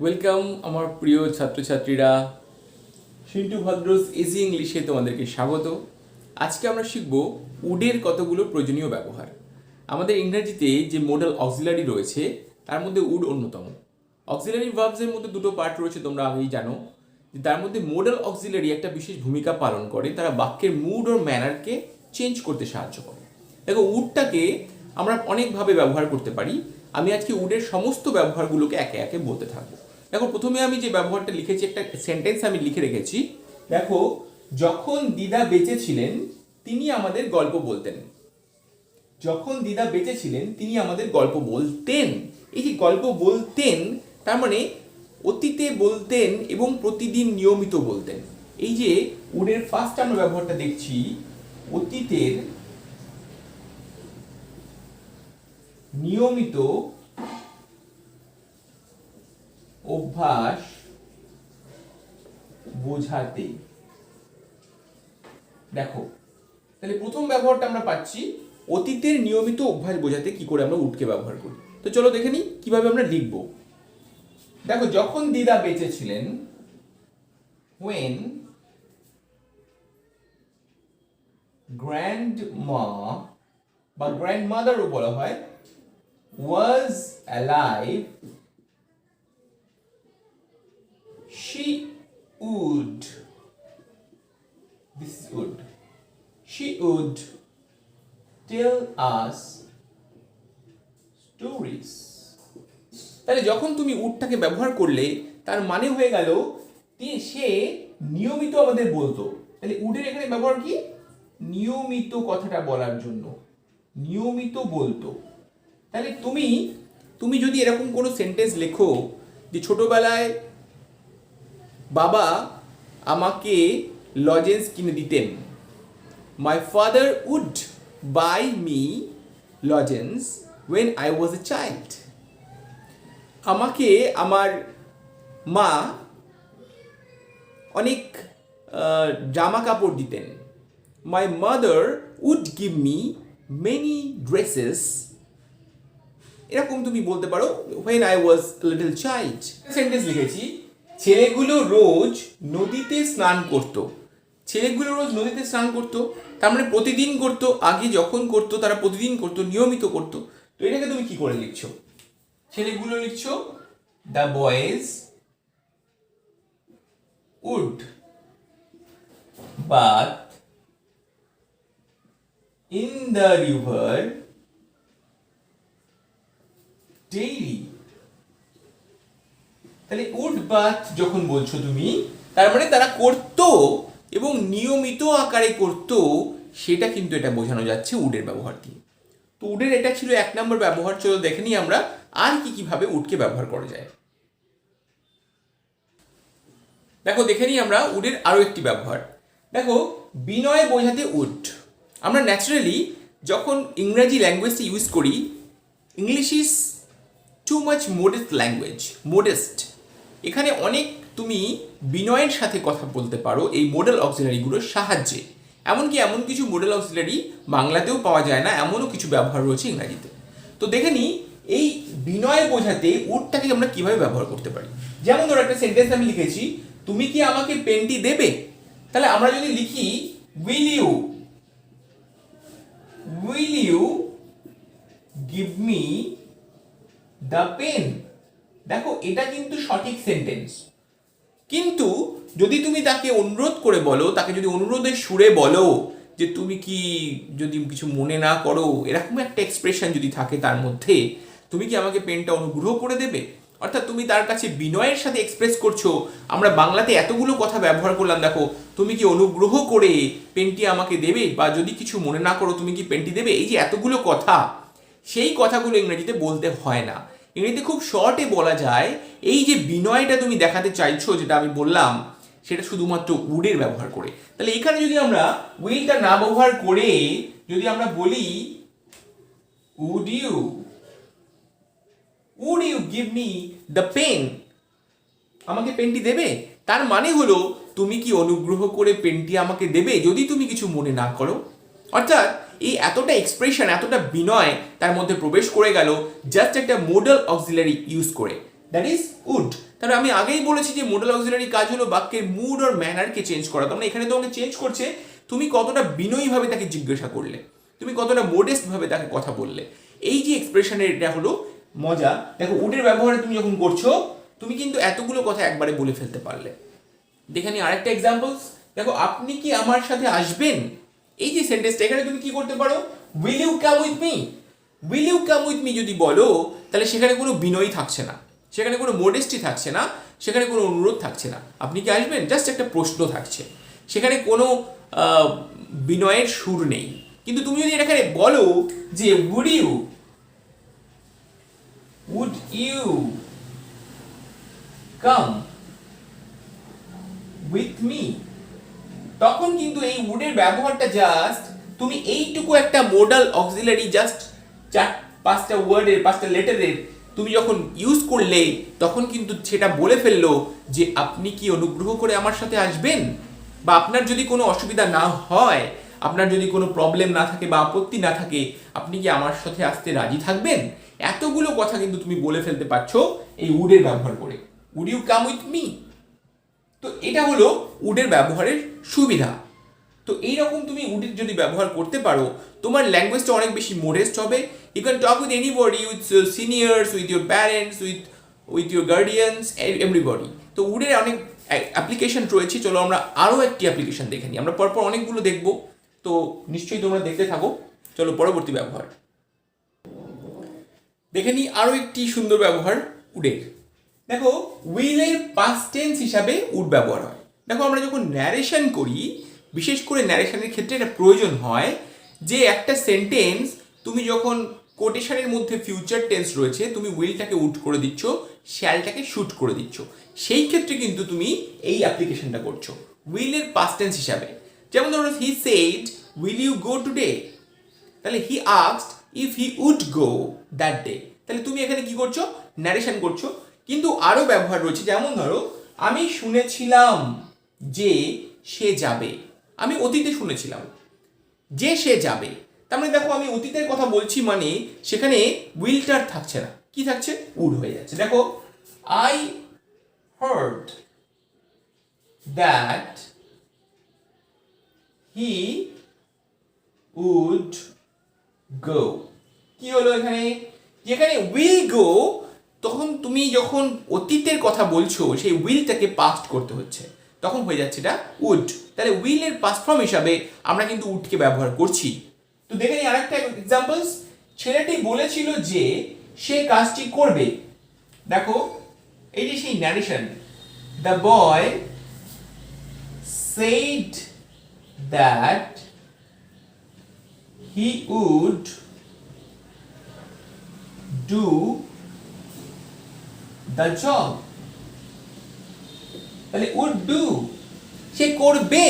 Welcome আমার প্রিয় ছাত্রছাত্রীরা, সিন্টু ভদ্রস ইজি ইংলিশে তোমাদেরকে স্বাগত। আজকে আমরা শিখব উডের কতগুলো প্রয়োজনীয় ব্যবহার। আমাদের ইংরেজিতে যে মোডাল অক্সিলারি রয়েছে তার মধ্যে উড অন্যতম। অক্সিলারি ভার্বসের মধ্যে দুটো পার্ট রয়েছে, তোমরা আগেই জানো। তার মধ্যে মোডাল অক্সিলারি একটা বিশেষ ভূমিকা পালন করে, তারা বাক্যের মুড ও ম্যানারকে চেঞ্জ করতে সাহায্য করে। দেখো, উডটাকে আমরা অনেকভাবে ব্যবহার করতে পারি। আমি আজকে উডের সমস্ত ব্যবহারগুলোকে একে একে বলতে থাকবো। দেখো, প্রথমে আমি যে ব্যবহারটা লিখেছি, একটা সেন্টেন্স আমি লিখে রেখেছি। দেখো, যখন দিদা বেঁচে ছিলেন তিনি আমাদের গল্প বলতেন। যখন দিদা বেঁচে ছিলেন তিনি আমাদের গল্প বলতেন। এই যে গল্প বলতেন, তার মানে অতীতে বলতেন এবং প্রতিদিন নিয়মিত বলতেন। এই যে উডের ফার্স্ট আমরা ব্যবহারটা দেখছি, অতীতের নিয়মিত অভ্যাস বোঝাতে। দেখো, তাহলে প্রথম ব্যবহারটা আমরা পাচ্ছি অতীতের নিয়মিত অভ্যাস বোঝাতে কি করে আমরা উডকে ব্যবহার করি। তো চলো দেখে নিই কিভাবে আমরা লিখব। দেখো, যখন দিদা বেঁচে ছিলেন, when grandma বা গ্র্যান্ডমাদারও বলা হয় was alive, she would, this is would, she would tell us stories. তাহলে যখন তুমি উডটাকে ব্যবহার করলে, তার মানে হয়ে গেল সে নিয়মিত আমাদের বলতো। তাহলে উডের এখানে ব্যবহার কি? নিয়মিত কথাটা বলার জন্য, নিয়মিত বলতো। তাহলে তুমি যদি এরকম কোনো সেন্টেন্স লেখো যে ছোটবেলায় বাবা আমাকে লজেন্স কিনে দিতেন, my father would buy me lozenges when I was a child. আমাকে আমার মা অনেক জামা কাপড় দিতেন, my mother would give me many dresses. এরকম তুমি বলতে পারো when I was a little child. Sentence লিখেছি, ছেলেগুলো রোজ নদীতে স্নান করত। ছেলেগুলো রোজ নদীতে স্নান করতো, তার মানে প্রতিদিন করতো। আগে যখন করতো তারা প্রতিদিন করতো, নিয়মিত করতো। তো এটাকে তুমি কি করে লিখছো? ছেলেগুলো লিখছো the boys would bath in the river daily. তাহলে উড বাথ যখন বলছো তুমি, তার মানে তারা করতো এবং নিয়মিত আকারে করতো, সেটা কিন্তু এটা বোঝানো যাচ্ছে উডের ব্যবহার দিয়ে। তো উডের এটা ছিল এক নম্বর ব্যবহার। চলো দেখে নিই আমরা আর কিভাবে উডকে ব্যবহার করা যায়। দেখো, দেখে নিই আমরা উডের আরো একটি ব্যবহার। দেখো, বিনয় বোঝাতে উড। আমরা ন্যাচারালি যখন ইংরেজি ল্যাঙ্গুয়েজটা ইউজ করি, English is too much modest language, modest. এখানে অনেক তুমি বিনয়ের সাথে কথা বলতে পারো এই মোডাল অক্সিলারিগুলোর সাহায্যে। এমনকি এমন কিছু মোডাল অক্সিলারি বাংলাতেও পাওয়া যায় না, এমনও কিছু ব্যবহার রয়েছে ইংরাজিতে। তো দেখে নিই এই বিনয় বোঝাতে উডটাকে আমরা কিভাবে ব্যবহার করতে পারি। যেমন ধরো, একটা সেন্টেন্স আমি লিখেছি, তুমি কি আমাকে পেনটি দেবে? তাহলে আমরা যদি লিখি will you give me the pen. দেখো, এটা কিন্তু সঠিক সেন্টেন্স। কিন্তু যদি তুমি তাকে অনুরোধ করে বলো, তাকে যদি অনুরোধের সুরে বলো যে তুমি কি যদি কিছু মনে না করো, এরকম একটা এক্সপ্রেশন যদি থাকে তার মধ্যে, তুমি কি আমাকে পেনটা অনুগ্রহ করে দেবে, অর্থাৎ তুমি তার কাছে বিনয়ের সাথে এক্সপ্রেস করছো। আমরা বাংলাতে এতগুলো কথা ব্যবহার করলাম, দেখো, তুমি কি অনুগ্রহ করে পেনটি আমাকে দেবে, বা যদি কিছু মনে না করো তুমি কি পেনটি দেবে। এই যে এতগুলো কথা, সেই কথাগুলো ইংরেজিতে বলতে হয় না। ইংরেজিতে খুব শর্টে বলা যায়। এই যে বিনয়টা তুমি দেখাতে চাইছো, যেটা আমি বললাম, সেটা শুধুমাত্র উডের ব্যবহার করে। তাহলে এখানে যদি আমরা উইলটা না ব্যবহার করে যদি আমরা বলি would you give me the pen, আমাকে পেনটি দেবে, তার মানে হলো তুমি কি অনুগ্রহ করে পেনটি আমাকে দেবে যদি তুমি কিছু মনে না করো। অর্থাৎ এই এতটা এক্সপ্রেশন, এতটা বিনয় তার মধ্যে প্রবেশ করে গেল জাস্ট একটা মোডাল অক্সিলারি ইউজ করে। That is would. তাহলে আমি আগেই বলেছি যে মোডাল অক্সিলারি কাজ হলো বাক্যের মুড আর ম্যানারকে চেঞ্জ করা। তার মানে এখানে তোমাকে চেঞ্জ করছে তুমি কতটা বিনয়ীভাবে তাকে জিজ্ঞাসা করলে, তুমি কতটা মোডেস্ট ভাবে তাকে কথা বললে। এই যে এক্সপ্রেশনের এটা হলো মজা। দেখো উডের ব্যবহারে তুমি যখন করছো তুমি কিন্তু এতগুলো কথা একবারে বলে ফেলতে পারলে। দেখে নি আরেকটা এক্সাম্পলস। দেখো আপনি কি আমার সাথে আসবেন, এই যে সেন্টেন্সটা এখানে তুমি কি করতে পারো, will you come with me. Will you come with me যদি বলো তাহলে সেখানে কোনো বিনয়ী থাকছে না, সেখানে কোনো মোডেস্টি থাকছে না, সেখানে কোনো অনুরোধ থাকছে না। আপনি কি আসবেন, জাস্ট একটা প্রশ্ন থাকছে, সেখানে কোনো বিনয়ের সুর নেই। কিন্তু তুমি যদি এখানে বলো যে would you come with me, তখন কিন্তু এই উডের ব্যবহারটা জাস্ট তুমি এইটুকু একটা মোডাল অক্সিলারি জাস্ট 4-5টা ওয়ার্ডের 5টা লেটারের তুমি যখন ইউজ করলে তখন কিন্তু সেটা বলে ফেললো যে আপনি কি অনুগ্রহ করে আমার সাথে আসবেন, বা আপনার যদি কোনো অসুবিধা না হয়, আপনার যদি কোনো প্রবলেম না থাকে বা আপত্তি না থাকে, আপনি কি আমার সাথে আসতে রাজি থাকবেন। এতগুলো কথা কিন্তু তুমি বলে ফেলতে পারছো এই উডের ব্যবহার করে, would you come with me. তো এটা হলো উডের ব্যবহারের সুবিধা। তো এইরকম তুমি উডের যদি ব্যবহার করতে পারো তোমার ল্যাঙ্গুয়েজটা অনেক বেশি মোডেস্ট হবে। You can talk with anybody, with seniors, with your parents, with your guardians, everybody. তো উডের অনেক অ্যাপ্লিকেশন রয়েছে। চলো আমরা আরও একটি অ্যাপ্লিকেশন দেখে নিই। আমরা পরপর অনেকগুলো দেখবো, তো নিশ্চয়ই তোমরা দেখতে থাকো। চলো পরবর্তী ব্যবহার দেখে নিই। আরও একটি সুন্দর ব্যবহার উডের। দেখো উইলের পাস্ট টেন্স হিসাবে উড ব্যবহার হয়। দেখো আমরা যখন ন্যারেশন করি, বিশেষ করে ন্যারেশনের ক্ষেত্রে এটা প্রয়োজন হয় যে একটা সেন্টেন্স তুমি যখন কোটেশনের মধ্যে ফিউচার টেন্স রয়েছে তুমি উইলটাকে উড করে দিচ্ছ, শ্যালটাকে শুট করে দিচ্ছ, সেই ক্ষেত্রে কিন্তু তুমি এই অ্যাপ্লিকেশনটা করছো উইলের পাস্ট টেন্স হিসাবে। যেমন ধরো he said will you go today, তাহলে he asked if he would go that day. তাহলে তুমি এখানে কি করছো, ন্যারেশন করছো। কিন্তু আরো ব্যবহার রয়েছে, যেমন ধরো আমি শুনেছিলাম যে সে যাবে, আমি অতীতে শুনেছিলাম যে সে যাবে। তার মানে দেখো আমি অতীতের কথা বলছি মানে সেখানে উইলটার থাকছে না, কি থাকছে, উড হয়ে যাচ্ছে। দেখো I heard that he would go. কি হলো এখানে, যেখানে উইল গো, তখন তুমি যখন অতীতের কথা বলছো সেই উইলটাকে পাস্ট করতে হচ্ছে, তখন হয়ে যাচ্ছে এটা উড। তাহলে উইলের পাস্ট ফর্ম হিসাবে আমরা কিন্তু উডকে ব্যবহার করছি। তো দেখে নিই আরেকটা এক্সাম্পলস। ছেলেটি বলেছিল যে সে কাজটি করবে। দেখো এই যে সেই narration, the boy said that he would do the job। তাহলে would do, সে করবে,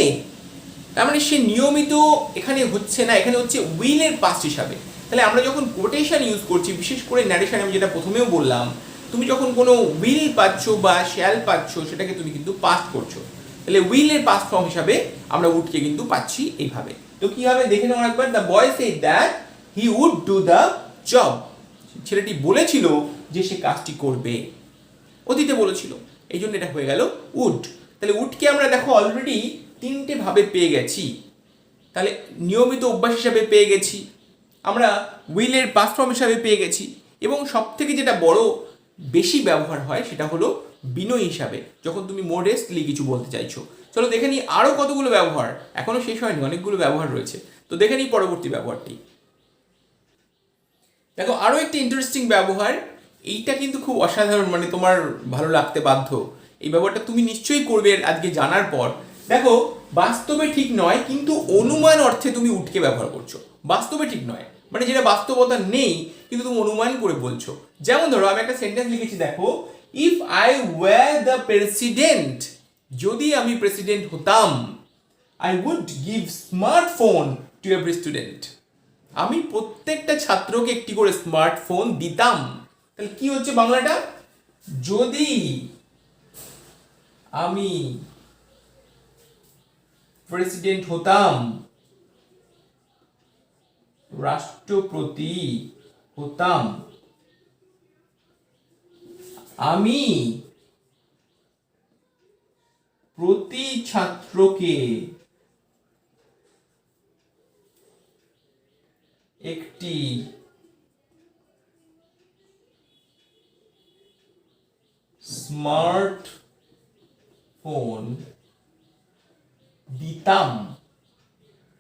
তার মানে সে নিয়মিত এখানে হচ্ছে না, এখানে হচ্ছে উইলের পাস্ট হিসাবে। তাহলে আমরা যখন কোটেশন ইউজ করছি, বিশেষ করে ন্যারেশন, আমি যেটা প্রথমেও বললাম, তুমি যখন কোনো উইল পাচ্ছ বা শ্যাল পাচ্ছ সেটাকে তুমি কিন্তু পাস্ট করছো। তাহলে উইলের পাস্ট ফর্ম হিসাবে আমরা উডকে কিন্তু পাচ্ছি এইভাবে। তো কি হবে দেখে নাও একবার, the boy said that he would do the job. ছেলেটি বলেছিল যে সে কাজটি করবে, অতীতে বলেছিল, এই জন্য এটা হয়ে গেল উড। তাহলে উডকে আমরা দেখো অলরেডি 3টে ভাবে পেয়ে গেছি। তাহলে নিয়মিত অভ্যাস হিসাবে পেয়ে গেছি, আমরা উইলের পাস্ট ফর্ম হিসাবে পেয়ে গেছি, এবং সব থেকে যেটা বড় বেশি ব্যবহার হয় সেটা হলো বিনয়ী হিসাবে, যখন তুমি মোডেস্টলি কিছু বলতে চাইছো। চলো দেখে নিই আরও কতগুলো ব্যবহার, এখনো শেষ হয়নি, অনেকগুলো ব্যবহার রয়েছে। তো দেখে নিই পরবর্তী ব্যবহারটি। দেখো আরও একটি ইন্টারেস্টিং ব্যবহার, এইটা কিন্তু খুব অসাধারণ, মানে তোমার ভালো লাগতে বাধ্য। এই ব্যবহারটা তুমি নিশ্চয়ই করবে আজকে জানার পর। দেখো বাস্তবে ঠিক নয় কিন্তু অনুমান অর্থে তুমি উডকে ব্যবহার করছো। বাস্তবে ঠিক নয় মানে যেটা বাস্তবতা নেই কিন্তু তুমি অনুমান করে বলছো। যেমন ধরো আমি একটা সেন্টেন্স লিখেছি, দেখো if I were the president, যদি আমি প্রেসিডেন্ট হতাম, I would give smartphone to every student, আমি প্রত্যেকটা ছাত্রকে একটি করে স্মার্টফোন দিতাম। তাহলে কি হচ্ছে বাংলাটা, যদি আমি প্রেসিডেন্ট হতাম, রাষ্ট্রপতি হতাম, আমি প্রতি ছাত্রকে একটি স্মার্টফোন দিতাম।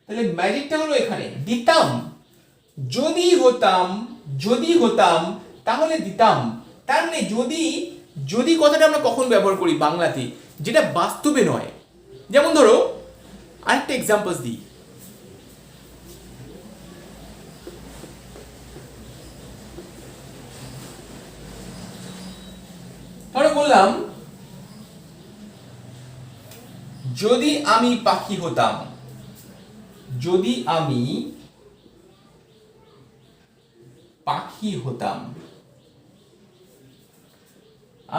তাহলে ম্যাজিকটা হলো এখানে দিতাম। যদি হতাম তাহলে দিতাম। তার মানে যদি যদি কথাটা আমরা কখন ব্যবহার করি বাংলাতে, যেটা বাস্তবে নয়। যেমন ধরো আরেকটা এক্সাম্পল দিই। ধরো বললাম যদি আমি পাখি হতাম, যদি আমি পাখি হতাম,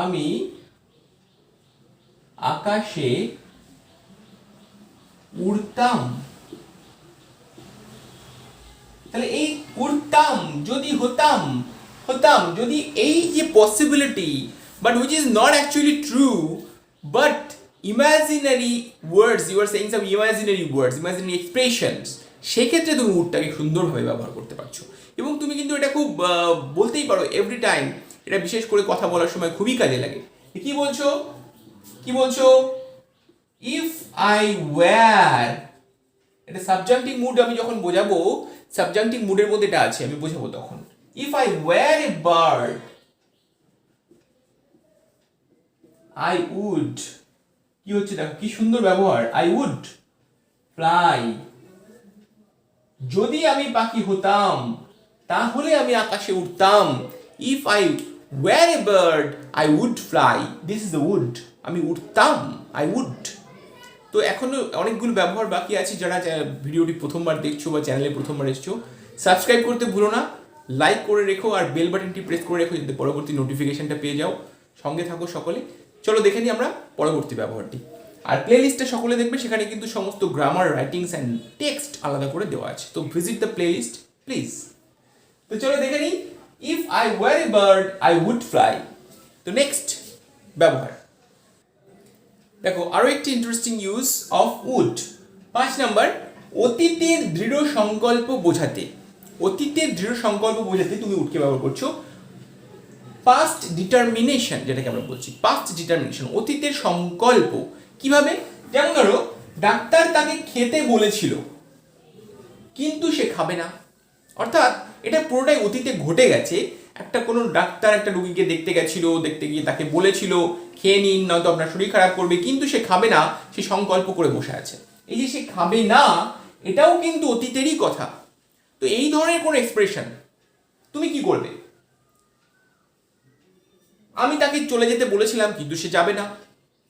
আমি আকাশে উড়তাম। তাহলে এই উড়তাম, যদি হতাম, যদি এই যে possibility, but which is not actually true, but imaginary words, you are saying some imaginary words, imaginary expressions, সেক্ষেত্রে তুমি উডটাকে সুন্দরভাবে ব্যবহার করতে পারছো। এবং তুমি কিন্তু এটা খুব বলতেই পারো এভরি টাইম, এটা বিশেষ করে কথা বলার সময় খুবই কাজে লাগে। কি বলছো, ইফ আই ওয়্যার, এটা সাবজেক্টিভ মুড আমি যখন বোঝাবো, সাবজেক্টিভ মুডের মধ্যে এটা আছে, আমি বোঝাবো তখন। If I were a bird I would, কি হচ্ছে দেখো কি সুন্দর ব্যবহার, আই উড ফ্লাই। যদি আমি পাখি হতাম তাহলে আমি আকাশে উড়তাম। If I were a bird I would fly, this is the would, আমি উড়তাম, আই উড। তো এখনো অনেকগুলো ব্যবহার বাকি আছে। যারা ভিডিওটি প্রথমবার দেখছো বা চ্যানেলে প্রথমবার এসছো, সাবস্ক্রাইব করতে ভুলো না, লাইক করে রেখো আর বেল বাটনটি প্রেস করে রেখো যাতে পরবর্তী নোটিফিকেশনটা পেয়ে যাও। সঙ্গে থাকো সকলে। চলো দেখে নিই আমরা পরবর্তী ব্যবহারটি। আর প্লে লিস্টটা সকলে দেখবে, সেখানে কিন্তু সমস্ত গ্রামার, রাইটিংস অ্যান্ড টেক্সট আলাদা করে দেওয়া আছে। তো visit the playlist please. তো চলো দেখে নিই, if I were a bird I would fly. তো নেক্সট ব্যবহার দেখো, আরো একটি interesting use of would. 5 number, অতীতের দৃঢ় সংকল্প বোঝাতে। অতীতের দৃঢ় সংকল্প বোঝাতে তুমি উডকে ব্যবহার করছো পাস্ট ডিটারমিনেশন, যেটাকে আমরা বলছি পাস্ট ডিটারমিনেশন, অতীতের সংকল্প। কিভাবে? যেমন ধরো ডাক্তার তাকে খেতে বলেছিল কিন্তু সে খাবে না। অর্থাৎ এটা পুরোটাই অতীতে ঘটে গেছে। একটা কোনো ডাক্তার একটা রোগীকে দেখতে গেছিল, দেখতে গিয়ে তাকে বলেছিল খেয়ে নিন নয়তো আপনার শরীর খারাপ করবে, কিন্তু সে খাবে না, সে সংকল্প করে বসে আছে। এই যে সে খাবে না, এটাও কিন্তু অতীতেরই কথা। তো এই ধরনের কোনো এক্সপ্রেশন তুমি কি করবে? আমি তাকে চলে যেতে বলেছিলাম কিন্তু সে যাবে না,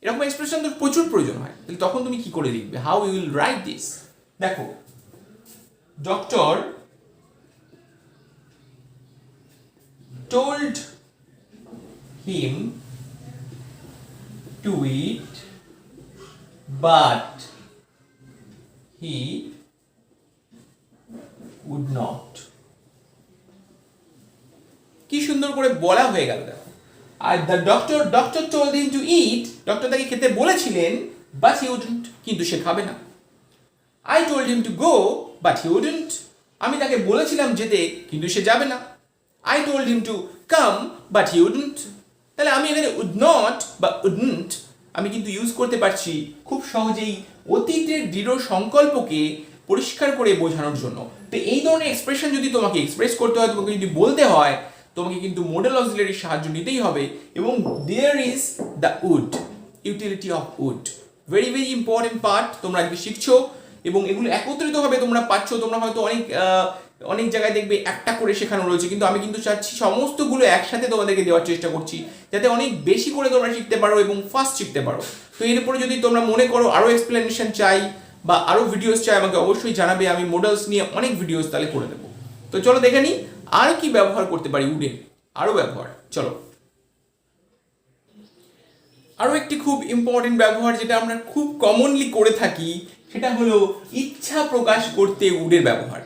এরকম এক্সপ্রেশন তো প্রচুর প্রয়োজন হয়। তাহলে তখন তুমি কি করে লিখবে? How you will write this? দেখো, doctor told him to eat, but he would not. কি সুন্দর করে বলা হয়ে গেল দেখো। আর the doctor told him to eat, doctor তাকে খেতে বলেছিলেন, but he wouldn't, কিন্তু সে খাবে না। I told him to go, but he wouldn't, আমি তাকে বলেছিলাম যেতে কিন্তু সে যাবে না। I told him to come, but he wouldn't. তাহলে আমি এখানে would not বা wouldn't আমি কিন্তু ইউজ করতে পারছি খুব সহজেই অতীতের দৃঢ় সংকল্পকে পরিষ্কার করে বোঝানোর জন্য। তো এই ধরনের এক্সপ্রেশন যদি তোমাকে এক্সপ্রেস করতে হয়, তোমাকে যদি বলতে হয়, তোমাকে কিন্তু মোডাল অক্সিলারির সাহায্য নিতেই হবে। এবং there is the would, utility of would, very very important part তোমরা আজকে শিখছো এবং এগুলো একত্রিতভাবে তোমরা পাচ্ছ। তোমরা হয়তো অনেক জায়গায় দেখবে একটা করে শেখানো রয়েছে, কিন্তু আমি কিন্তু চাচ্ছি সমস্তগুলো একসাথে তোমাদেরকে দেওয়ার চেষ্টা করছি, যাতে অনেক বেশি করে তোমরা শিখতে পারো এবং ফাস্ট শিখতে পারো। তো এরপরে যদি তোমরা মনে করো আরও এক্সপ্লেনেশন চাই বা আরও ভিডিওস চাই, আমাকে অবশ্যই জানাবে, আমি মডেলস নিয়ে অনেক ভিডিওস তাহলে করে দেবো। তো চলো দেখে নিই আর কি ব্যবহার করতে পারি উডের, আরও ব্যবহার। চলো, আরও একটি খুব ইম্পর্টেন্ট ব্যবহার যেটা আমরা খুব কমনলি করে থাকি, সেটা হলো ইচ্ছা প্রকাশ করতে উডের ব্যবহার।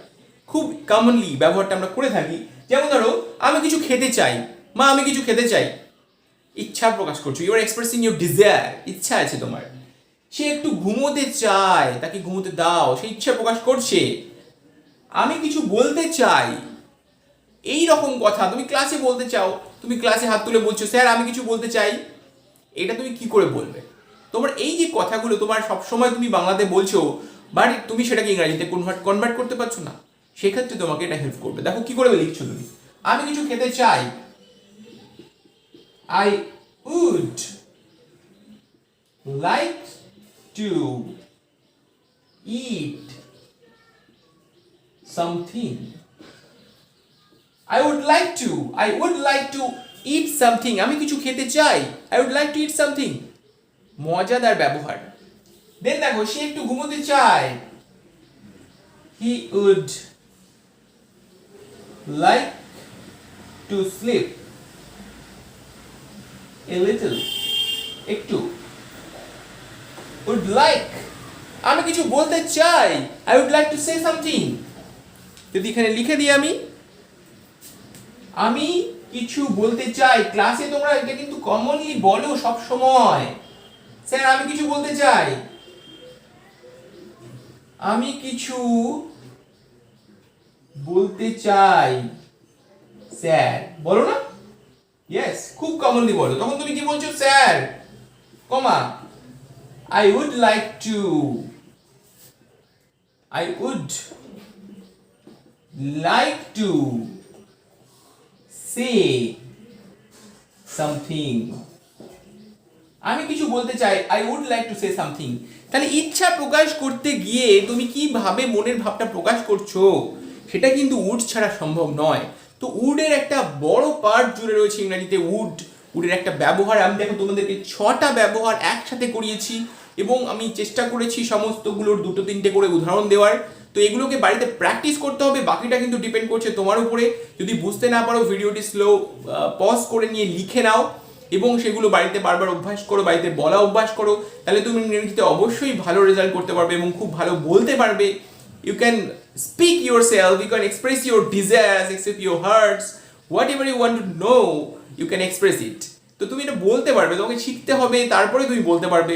খুব কমনলি ব্যবহারটা আমরা করে থাকি। যেমন ধরো আমি কিছু খেতে চাই, মা আমি কিছু খেতে চাই, ইচ্ছা প্রকাশ করছো, you are expressing your desire, ইচ্ছা আছে তোমার। সে একটু ঘুমোতে চায়, তাকে ঘুমোতে দাও, সে ইচ্ছা প্রকাশ করছে। আমি কিছু বলতে চাই, এই রকম কথা তুমি ক্লাসে বলতে চাও, তুমি ক্লাসে হাত তুলে বলছো স্যার আমি কিছু বলতে চাই, এটা তুমি কি করে বলবে? তোমার এই যে কথাগুলো তোমার সবসময় তুমি বাংলাতে বলছো, বাট তুমি সেটাকে ইংরাজিতে কনভার্ট করতে পারছো না, সেক্ষেত্রে তোমাকে এটা হেল্প করবে। দেখো কি করে লিখছো তুমি, আমি কিছু খেতে চাই, I would like to eat something. I would like to eat something. আমি কিছু খেতে চাই, I would like to eat something. মজাদার ব্যবহার। দেন দেখো সে একটু ঘুমোতে চায়, he would like to sleep a little. একটু would like, আমি কিছু বলতে চাই, I would like to say something. যদি এখানে লিখে দিই আমি কিছু বলতে চাই, ক্লাসে তোমরা এটা কিন্তু কমনলি বলো সব সময়, স্যার আমি কিছু বলতে চাই, আমি কিছু বলতে চাই স্যার, বলো না? ইয়েস, খুব কমনলি বলো। তখন তুমি কি বলছো? Sir comma I would like to say something. আমি কিছু বলতে চাই, I would like to say something. তাহলে ইচ্ছা প্রকাশ করতে গিয়ে তুমি কিভাবে মনের ভাবটা প্রকাশ করছো সেটা কিন্তু উড ছাড়া সম্ভব নয়। তো উডের একটা বড় পার্ট জুড়ে রয়েছে ইংরেজিতে উডের একটা ব্যবহার। আমি দেখো তোমাদেরকে 6টা ব্যবহার একসাথে করিয়েছি এবং আমি চেষ্টা করেছি সমস্তগুলোর 2-3টে করে উদাহরণ দেওয়ার। তো এগুলোকে বাড়িতে প্র্যাকটিস করতে হবে, বাকিটা কিন্তু ডিপেন্ড করছে তোমার উপরে। যদি বুঝতে না পারো ভিডিওটি পজ করে নিয়ে লিখে নাও এবং সেগুলো বাড়িতে বারবার অভ্যাস করো, বাড়িতে বলা অভ্যাস করো, তাহলে তুমি ইংরেজিতে অবশ্যই ভালো রেজাল্ট করতে পারবে এবং খুব ভালো বলতে পারবে। You can speak yourself, you can express your desires, express your hearts, whatever you want to know you can express it. তো তুমি এটা বলতে পারবে, তোমাকে শিখতে হবে, তারপরে তুমি বলতে পারবে।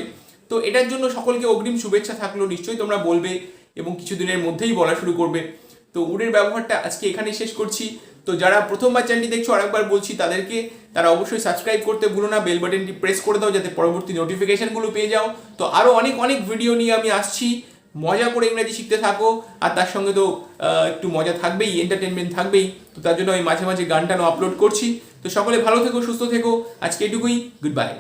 তো এটার জন্য সকলকে অগ্রিম শুভেচ্ছা থাকলো, নিশ্চয়ই তোমরা বলবে এবং কিছুদিনের মধ্যেই বলা শুরু করবে। তো উডের ব্যবহারটা আজকে এখানেই শেষ করছি। তো যারা প্রথমবার চ্যানেলটি দেখছো আরেকবার বলছি তারা অবশ্যই সাবস্ক্রাইব করতে ভুলো না, বেল বাটনটি প্রেস করে দাও যাতে পরবর্তী নোটিফিকেশনগুলো পেয়ে যাও। তো আরও অনেক ভিডিও নিয়ে আমি আসছি, মজা করে ইংরেজি শিখতে থাকো। আর তার সঙ্গে তো একটু মজা থাকবেই, এন্টারটেনমেন্ট থাকবেই। তো তার জন্য আমি মাঝে মাঝে গান টানও আপলোড করছি। তো সকলে ভালো থেকো, সুস্থ থেকো, আজকে এটুকুই, গুড বাই।